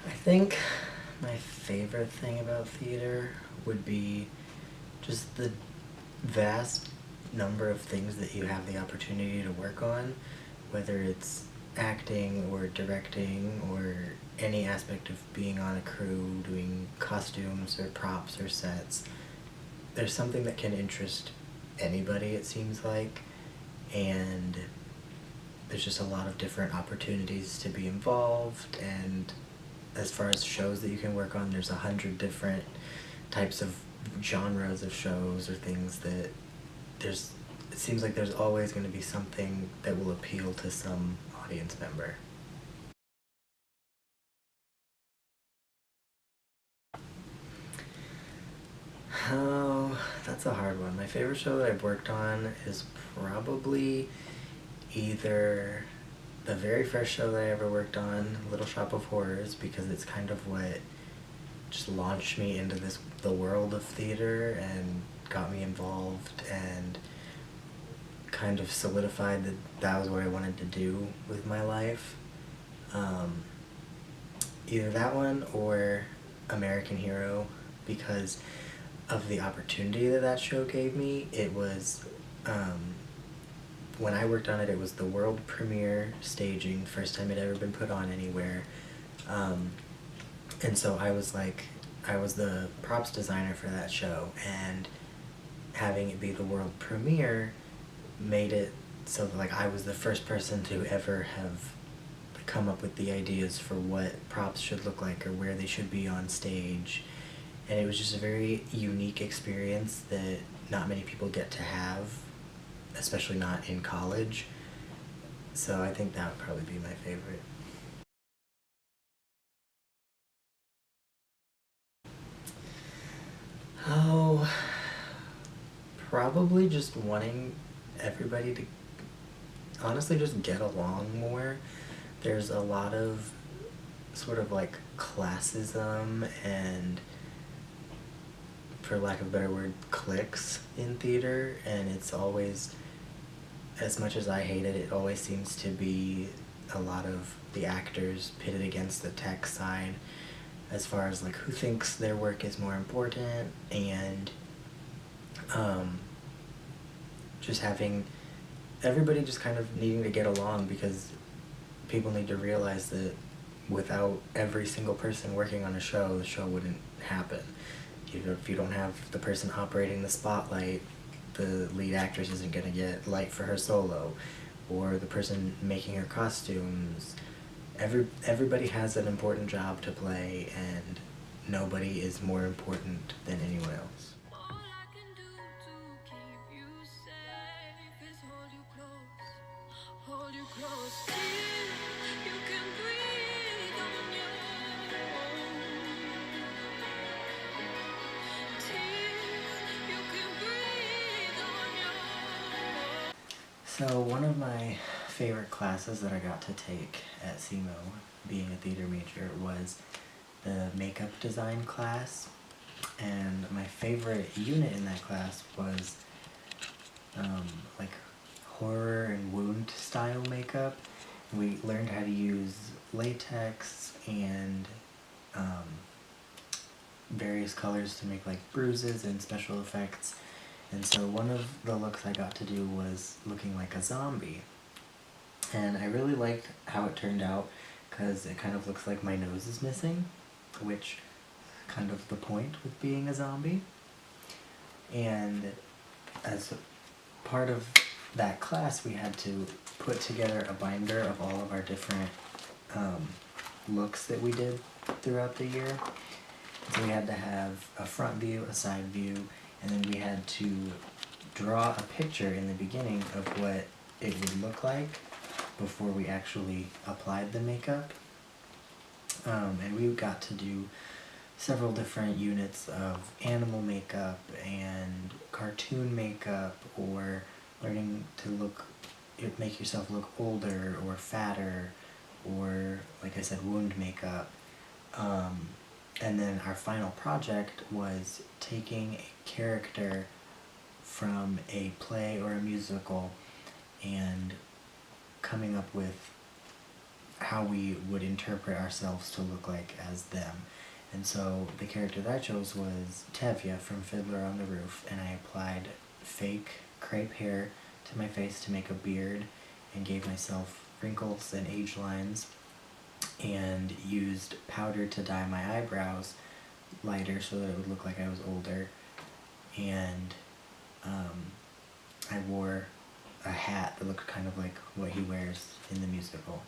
I think my favorite thing about theater would be just the vast number of things that you have the opportunity to work on, whether it's acting or directing or any aspect of being on a crew, doing costumes or props or sets. There's something that can interest anybody, it seems like, and there's just a lot of different opportunities to be involved. And as far as shows that you can work on, there's 100 different types of genres of shows or things that it seems like there's always going to be something that will appeal to some audience member. Oh, that's a hard one. My favorite show that I've worked on is probably either the very first show that I ever worked on, Little Shop of Horrors, because it's kind of what just launched me into the world of theater and got me involved and kind of solidified that was what I wanted to do with my life. Either that one or American Hero, because of the opportunity that show gave me. It was, when I worked on it, it was the world premiere staging, first time it ever been put on anywhere. And so I was the props designer for that show, and having it be the world premiere made it so that I was the first person to ever have come up with the ideas for what props should look like or where they should be on stage. And it was just a very unique experience that not many people get to have, especially not in college. So I think that would probably be my favorite. Oh, probably just wanting everybody to honestly just get along more. There's a lot of sort of classism and, for lack of a better word, cliques in theater, and it's always, as much as I hate it, it always seems to be a lot of the actors pitted against the tech side as far as who thinks their work is more important, and just having everybody just kind of needing to get along, because people need to realize that without every single person working on a show, the show wouldn't happen. If you don't have the person operating the spotlight, the lead actress isn't going to get light for her solo, or the person making her costumes. Everybody has an important job to play, and nobody is more important than anyone else. So one of my favorite classes that I got to take at SEMO, being a theater major, was the makeup design class. And my favorite unit in that class was horror and wound style makeup. We learned how to use latex and various colors to make bruises and special effects. And so one of the looks I got to do was looking like a zombie. And I really liked how it turned out, because it kind of looks like my nose is missing, which is kind of the point with being a zombie. And as part of that class, we had to put together a binder of all of our different looks that we did throughout the year. So we had to have a front view, a side view, and then we had to draw a picture in the beginning of what it would look like before we actually applied the makeup. And we got to do several different units of animal makeup and cartoon makeup, or learning to make yourself look older or fatter, or, like I said, wound makeup. And then our final project was taking a character from a play or a musical and coming up with how we would interpret ourselves to look like as them. And so the character that I chose was Tevye from Fiddler on the Roof, and I applied fake crepe hair to my face to make a beard and gave myself wrinkles and age lines, and used powder to dye my eyebrows lighter so that it would look like I was older, and I wore a hat that looked kind of like what he wears in the musical.